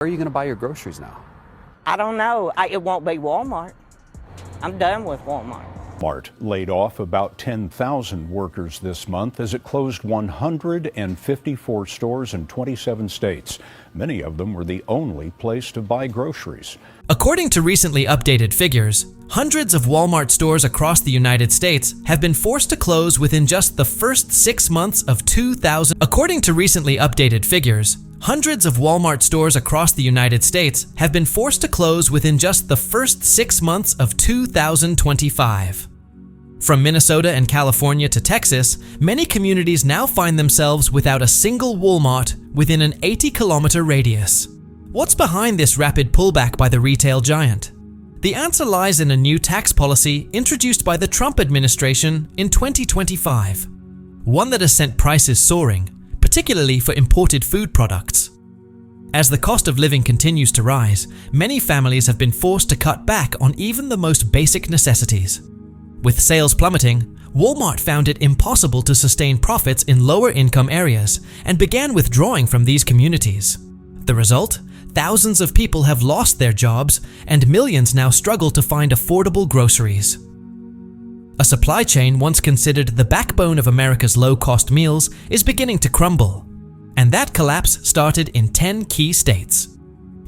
Where are you going to buy your groceries now? I don't know. It won't be Walmart. I'm done with Walmart. Walmart laid off about 10,000 workers this month as it closed 154 stores in 27 states. Many of them were the only place to buy groceries. According to recently updated figures, hundreds of Walmart stores across the United States have been forced to close within just the first 6 months of 2000. According to recently updated figures, hundreds of Walmart stores across the United States have been forced to close within just the first 6 months of 2025. From Minnesota and California to Texas, many communities now find themselves without a single Walmart within an 80-kilometer radius. What's behind this rapid pullback by the retail giant? The answer lies in a new tax policy introduced by the Trump administration in 2025, one that has sent prices soaring, particularly for imported food products. As the cost of living continues to rise, many families have been forced to cut back on even the most basic necessities. With sales plummeting, Walmart found it impossible to sustain profits in lower-income areas and began withdrawing from these communities. The result? Thousands of people have lost their jobs, and millions now struggle to find affordable groceries. A supply chain once considered the backbone of America's low-cost meals is beginning to crumble, and that collapse started in 10 key states.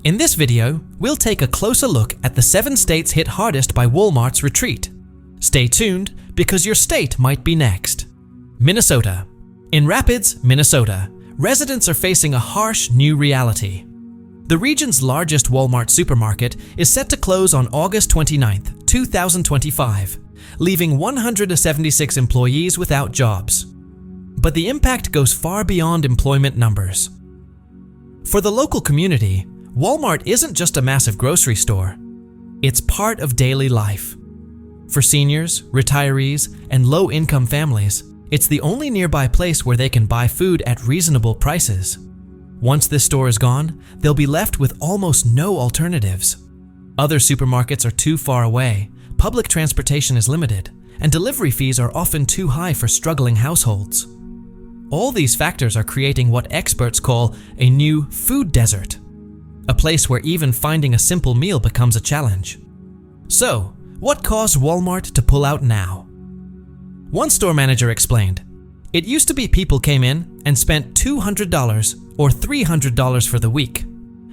In this video, we'll take a closer look at the 7 states hit hardest by Walmart's retreat. Stay tuned, because your state might be next. Minnesota. In Rapids, Minnesota, residents are facing a harsh new reality. The region's largest Walmart supermarket is set to close on August 29, 2025, leaving 176 employees without jobs. But the impact goes far beyond employment numbers. For the local community, Walmart isn't just a massive grocery store. It's part of daily life. For seniors, retirees, and low-income families, it's the only nearby place where they can buy food at reasonable prices. Once this store is gone, they'll be left with almost no alternatives. Other supermarkets are too far away, public transportation is limited, and delivery fees are often too high for struggling households. All these factors are creating what experts call a new food desert, a place where even finding a simple meal becomes a challenge. So, what caused Walmart to pull out now? One store manager explained, "It used to be people came in and spent $200 or $300 for the week.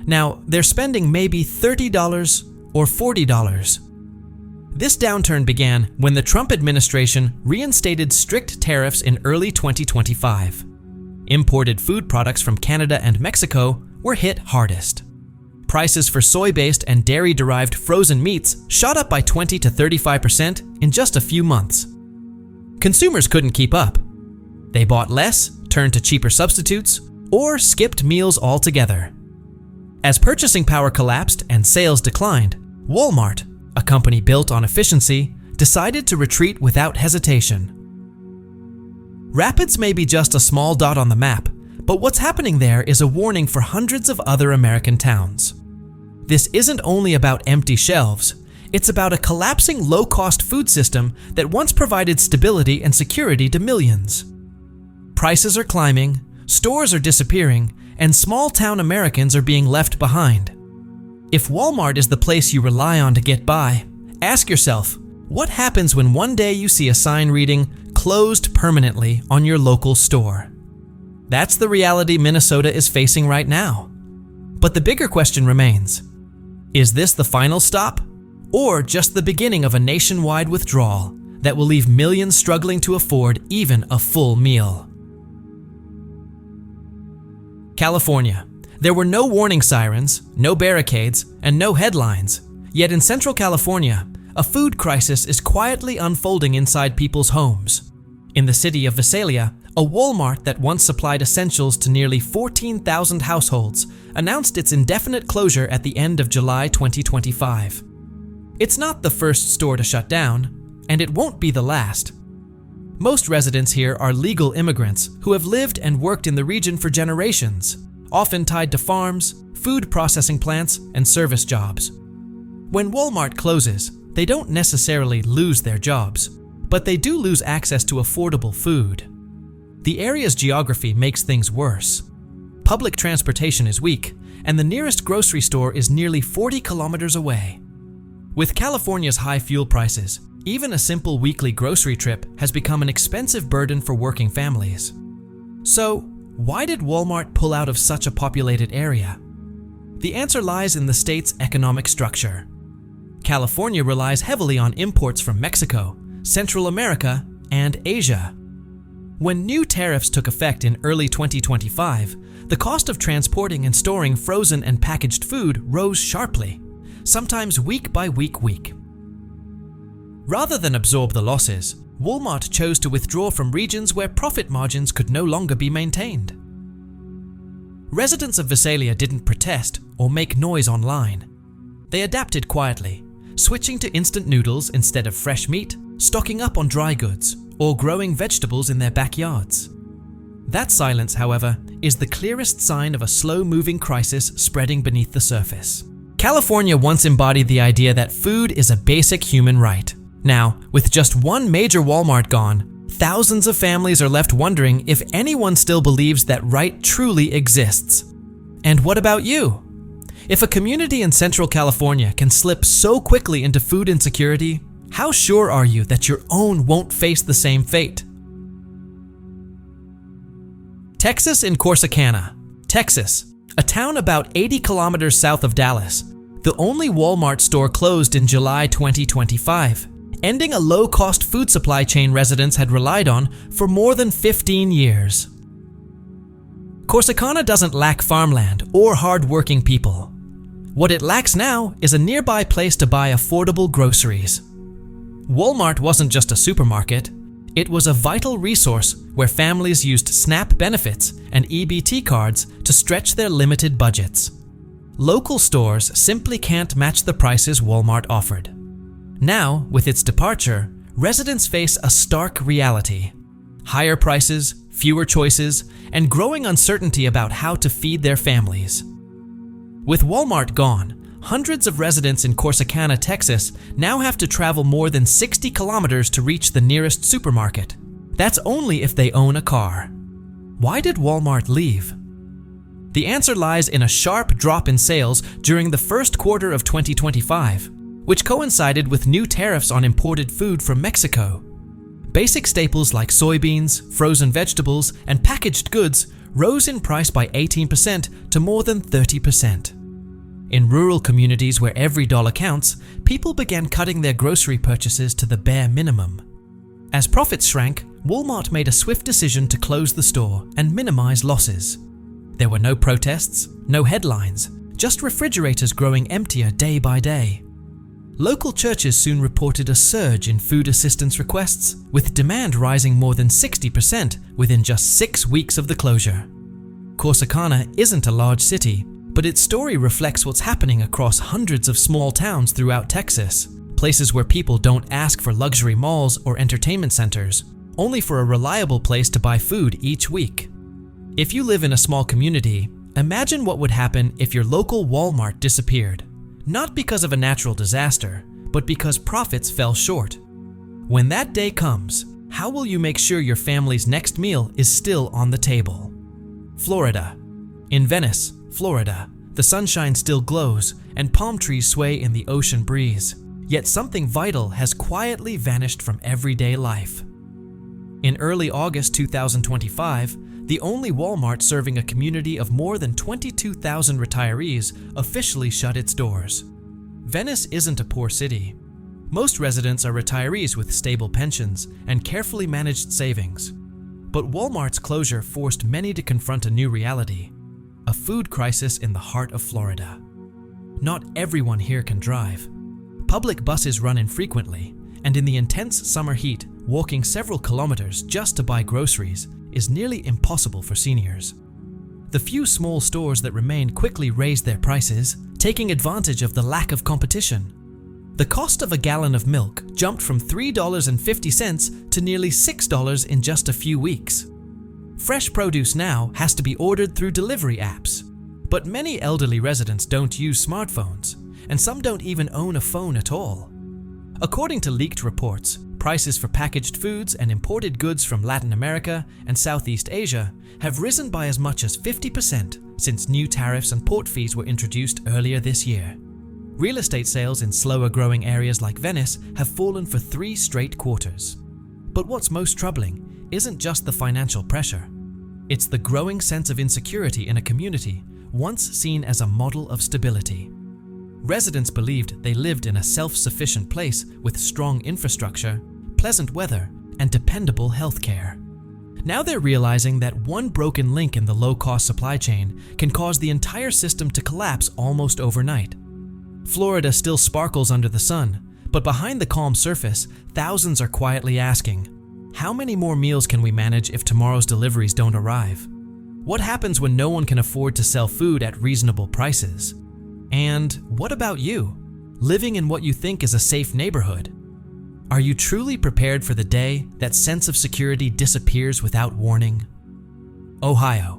Now, they're spending maybe $30 or $40. This downturn began when the Trump administration reinstated strict tariffs in early 2025. Imported food products from Canada and Mexico were hit hardest. Prices for soy-based and dairy-derived frozen meats shot up by 20 to 35% in just a few months. Consumers couldn't keep up. They bought less, turned to cheaper substitutes, or skipped meals altogether. As purchasing power collapsed and sales declined, Walmart, a company built on efficiency, decided to retreat without hesitation. Rapids may be just a small dot on the map, but what's happening there is a warning for hundreds of other American towns. This isn't only about empty shelves, it's about a collapsing low-cost food system that once provided stability and security to millions. Prices are climbing, stores are disappearing, and small-town Americans are being left behind. If Walmart is the place you rely on to get by, ask yourself, what happens when one day you see a sign reading, "Closed permanently" on your local store? That's the reality Minnesota is facing right now. But the bigger question remains, is this the final stop, or just the beginning of a nationwide withdrawal that will leave millions struggling to afford even a full meal? California. There were no warning sirens, no barricades, and no headlines. Yet in Central California, a food crisis is quietly unfolding inside people's homes. In the city of Visalia, a Walmart that once supplied essentials to nearly 14,000 households announced its indefinite closure at the end of July 2025. It's not the first store to shut down, and it won't be the last. Most residents here are legal immigrants who have lived and worked in the region for generations, often tied to farms, food processing plants, and service jobs. When Walmart closes, they don't necessarily lose their jobs, but they do lose access to affordable food. The area's geography makes things worse. Public transportation is weak, and the nearest grocery store is nearly 40 kilometers away. With California's high fuel prices, even a simple weekly grocery trip has become an expensive burden for working families. So, why did Walmart pull out of such a populated area? The answer lies in the state's economic structure. California relies heavily on imports from Mexico, Central America, and Asia. When new tariffs took effect in early 2025, the cost of transporting and storing frozen and packaged food rose sharply, sometimes week by week. Rather than absorb the losses, Walmart chose to withdraw from regions where profit margins could no longer be maintained. Residents of Visalia didn't protest or make noise online. They adapted quietly, switching to instant noodles instead of fresh meat, stocking up on dry goods, or growing vegetables in their backyards. That silence, however, is the clearest sign of a slow-moving crisis spreading beneath the surface. California once embodied the idea that food is a basic human right. Now, with just one major Walmart gone, thousands of families are left wondering if anyone still believes that right truly exists. And what about you? If a community in Central California can slip so quickly into food insecurity, how sure are you that your own won't face the same fate? Texas in Corsicana, Texas, a town about 80 kilometers south of Dallas. The only Walmart store closed in July 2025, ending a low-cost food supply chain residents had relied on for more than 15 years. Corsicana doesn't lack farmland or hard-working people. What it lacks now is a nearby place to buy affordable groceries. Walmart wasn't just a supermarket, it was a vital resource where families used SNAP benefits and EBT cards to stretch their limited budgets. Local stores simply can't match the prices Walmart offered. Now, with its departure, residents face a stark reality: higher prices, fewer choices, and growing uncertainty about how to feed their families. With Walmart gone, hundreds of residents in Corsicana, Texas now have to travel more than 60 kilometers to reach the nearest supermarket. That's only if they own a car. Why did Walmart leave? The answer lies in a sharp drop in sales during the first quarter of 2025, which coincided with new tariffs on imported food from Mexico. Basic staples like soybeans, frozen vegetables, and packaged goods rose in price by 18% to more than 30%. In rural communities where every dollar counts, people began cutting their grocery purchases to the bare minimum. As profits shrank, Walmart made a swift decision to close the store and minimize losses. There were no protests, no headlines, just refrigerators growing emptier day by day. Local churches soon reported a surge in food assistance requests, with demand rising more than 60% within just 6 weeks of the closure. Corsicana isn't a large city, but its story reflects what's happening across hundreds of small towns throughout Texas, places where people don't ask for luxury malls or entertainment centers, only for a reliable place to buy food each week. If you live in a small community, imagine what would happen if your local Walmart disappeared, not because of a natural disaster, but because profits fell short. When that day comes, how will you make sure your family's next meal is still on the table? Florida. In Venice, Florida, the sunshine still glows and palm trees sway in the ocean breeze, yet something vital has quietly vanished from everyday life. In early August 2025, the only Walmart serving a community of more than 22,000 retirees officially shut its doors. Venice isn't a poor city. Most residents are retirees with stable pensions and carefully managed savings. But Walmart's closure forced many to confront a new reality: a food crisis in the heart of Florida. Not everyone here can drive. Public buses run infrequently, and in the intense summer heat, walking several kilometers just to buy groceries is nearly impossible for seniors. The few small stores that remain quickly raised their prices, taking advantage of the lack of competition. The cost of a gallon of milk jumped from $3.50 to nearly $6 in just a few weeks. Fresh produce now has to be ordered through delivery apps. But many elderly residents don't use smartphones, and some don't even own a phone at all. According to leaked reports, prices for packaged foods and imported goods from Latin America and Southeast Asia have risen by as much as 50% since new tariffs and port fees were introduced earlier this year. Real estate sales in slower growing areas like Venice have fallen for 3 straight quarters. But what's most troubling isn't just the financial pressure. It's the growing sense of insecurity in a community once seen as a model of stability. Residents believed they lived in a self-sufficient place with strong infrastructure, pleasant weather, and dependable health care. Now they're realizing that one broken link in the low-cost supply chain can cause the entire system to collapse almost overnight. Florida still sparkles under the sun, but behind the calm surface, thousands are quietly asking, how many more meals can we manage if tomorrow's deliveries don't arrive? What happens when no one can afford to sell food at reasonable prices? And what about you, living in what you think is a safe neighborhood? Are you truly prepared for the day that sense of security disappears without warning? Ohio.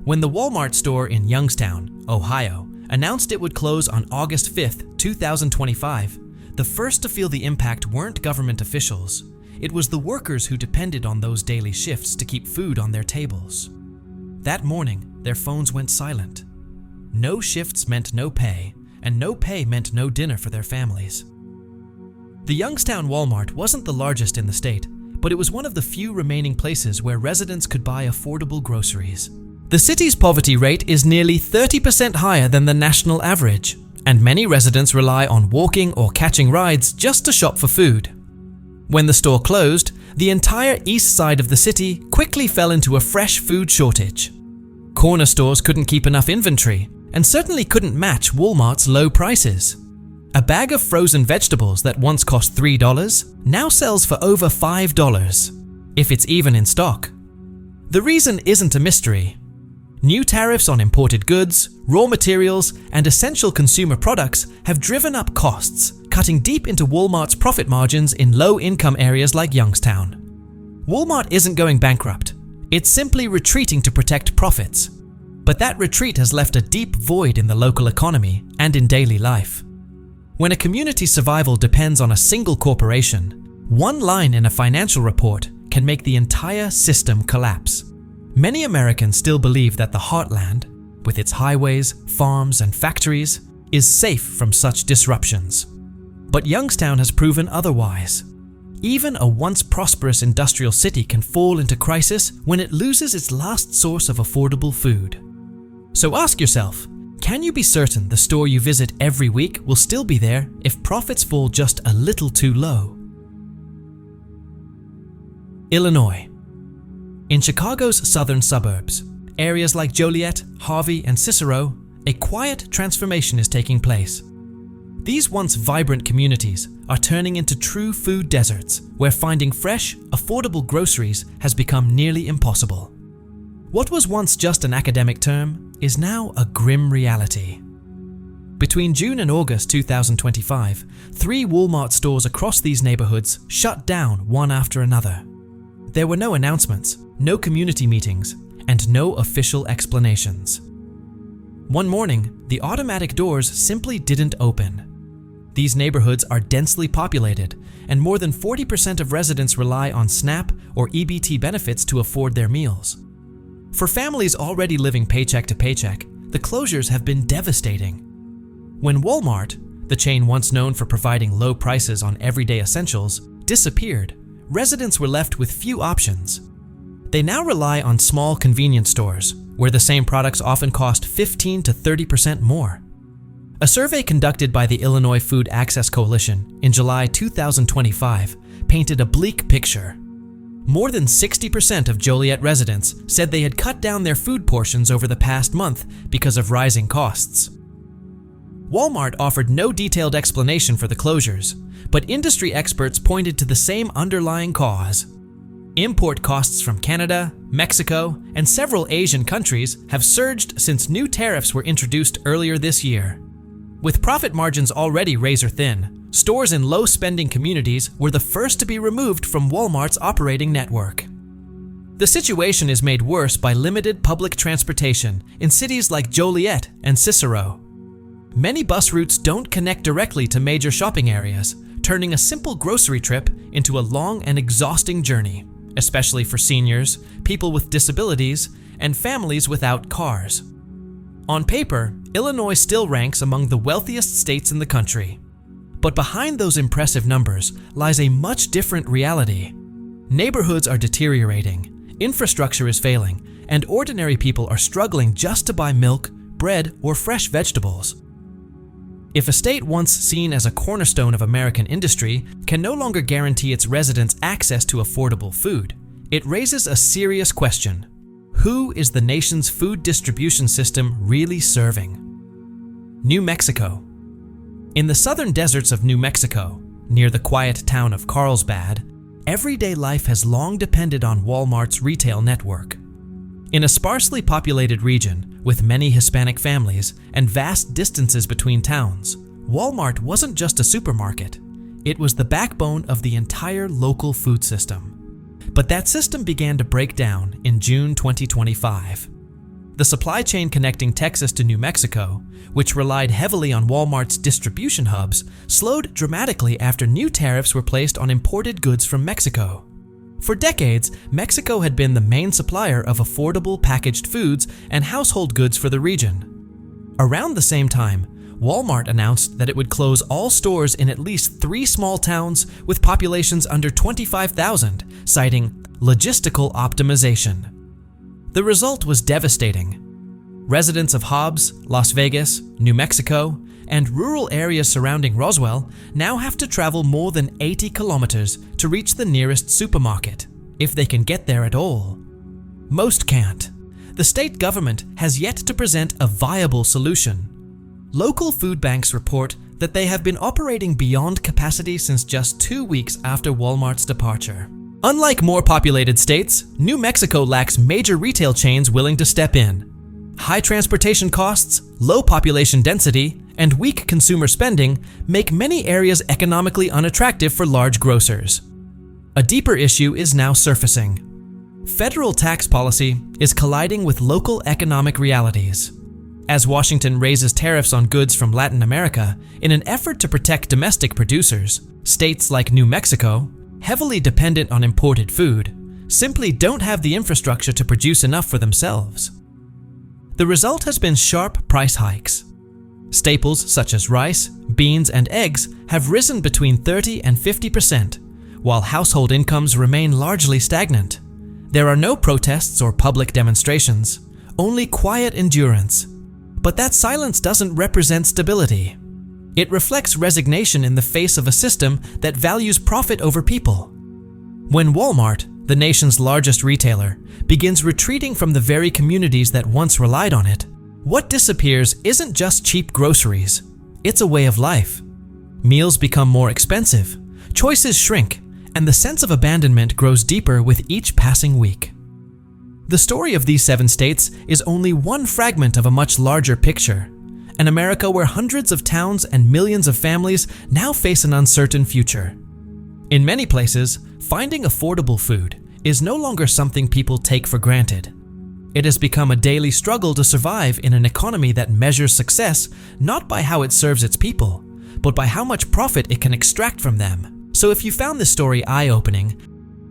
When the Walmart store in Youngstown, Ohio, announced it would close on August 5, 2025, the first to feel the impact weren't government officials. It was the workers who depended on those daily shifts to keep food on their tables. That morning, their phones went silent. No shifts meant no pay, and no pay meant no dinner for their families. The Youngstown Walmart wasn't the largest in the state, but it was one of the few remaining places where residents could buy affordable groceries. The city's poverty rate is nearly 30% higher than the national average, and many residents rely on walking or catching rides just to shop for food. When the store closed, the entire east side of the city quickly fell into a fresh food shortage. Corner stores couldn't keep enough inventory, and certainly couldn't match Walmart's low prices. A bag of frozen vegetables that once cost $3 now sells for over $5, if it's even in stock. The reason isn't a mystery. New tariffs on imported goods, raw materials, and essential consumer products have driven up costs, cutting deep into Walmart's profit margins in low-income areas like Youngstown. Walmart isn't going bankrupt. It's simply retreating to protect profits. But that retreat has left a deep void in the local economy and in daily life. When a community's survival depends on a single corporation, one line in a financial report can make the entire system collapse. Many Americans still believe that the heartland, with its highways, farms, and factories, is safe from such disruptions. But Youngstown has proven otherwise. Even a once prosperous industrial city can fall into crisis when it loses its last source of affordable food. So ask yourself, can you be certain the store you visit every week will still be there if profits fall just a little too low? Illinois. In Chicago's southern suburbs, areas like Joliet, Harvey, and Cicero, a quiet transformation is taking place. These once vibrant communities are turning into true food deserts where finding fresh, affordable groceries has become nearly impossible. What was once just an academic term is now a grim reality. Between June and August 2025, 3 Walmart stores across these neighborhoods shut down one after another. There were no announcements, no community meetings, and no official explanations. One morning, the automatic doors simply didn't open. These neighborhoods are densely populated, and more than 40% of residents rely on SNAP or EBT benefits to afford their meals. For families already living paycheck to paycheck, the closures have been devastating. When Walmart, the chain once known for providing low prices on everyday essentials, disappeared, residents were left with few options. They now rely on small convenience stores, where the same products often cost 15 to 30% more. A survey conducted by the Illinois Food Access Coalition in July 2025 painted a bleak picture. More than 60% of Joliet residents said they had cut down their food portions over the past month because of rising costs. Walmart offered no detailed explanation for the closures, but industry experts pointed to the same underlying cause. Import costs from Canada, Mexico, and several Asian countries have surged since new tariffs were introduced earlier this year. With profit margins already razor-thin, stores in low-spending communities were the first to be removed from Walmart's operating network. The situation is made worse by limited public transportation in cities like Joliet and Cicero. Many bus routes don't connect directly to major shopping areas, turning a simple grocery trip into a long and exhausting journey, especially for seniors, people with disabilities, and families without cars. On paper, Illinois still ranks among the wealthiest states in the country. But behind those impressive numbers lies a much different reality. Neighborhoods are deteriorating, infrastructure is failing, and ordinary people are struggling just to buy milk, bread, or fresh vegetables. If a state once seen as a cornerstone of American industry can no longer guarantee its residents access to affordable food, it raises a serious question. Who is the nation's food distribution system really serving? New Mexico. In the southern deserts of New Mexico, near the quiet town of Carlsbad, everyday life has long depended on Walmart's retail network. In a sparsely populated region with many Hispanic families and vast distances between towns, Walmart wasn't just a supermarket. It was the backbone of the entire local food system. But that system began to break down in June 2025. The supply chain connecting Texas to New Mexico, which relied heavily on Walmart's distribution hubs, slowed dramatically after new tariffs were placed on imported goods from Mexico. For decades, Mexico had been the main supplier of affordable packaged foods and household goods for the region. Around the same time, Walmart announced that it would close all stores in at least 3 small towns with populations under 25,000, citing logistical optimization. The result was devastating. Residents of Hobbs, Las Vegas, New Mexico, and rural areas surrounding Roswell now have to travel more than 80 kilometers to reach the nearest supermarket, if they can get there at all. Most can't. The state government has yet to present a viable solution. Local food banks report that they have been operating beyond capacity since just 2 weeks after Walmart's departure. Unlike more populated states, New Mexico lacks major retail chains willing to step in. High transportation costs, low population density, and weak consumer spending make many areas economically unattractive for large grocers. A deeper issue is now surfacing. Federal tax policy is colliding with local economic realities. As Washington raises tariffs on goods from Latin America in an effort to protect domestic producers, states like New Mexico, heavily dependent on imported food, simply don't have the infrastructure to produce enough for themselves. The result has been sharp price hikes. Staples such as rice, beans, and eggs have risen between 30 and 50%, while household incomes remain largely stagnant. There are no protests or public demonstrations, only quiet endurance. But that silence doesn't represent stability. It reflects resignation in the face of a system that values profit over people. When Walmart, the nation's largest retailer, begins retreating from the very communities that once relied on it, what disappears isn't just cheap groceries, it's a way of life. Meals become more expensive, choices shrink, and the sense of abandonment grows deeper with each passing week. The story of these 7 states is only one fragment of a much larger picture, an America where hundreds of towns and millions of families now face an uncertain future. In many places, finding affordable food is no longer something people take for granted. It has become a daily struggle to survive in an economy that measures success not by how it serves its people, but by how much profit it can extract from them. So if you found this story eye-opening,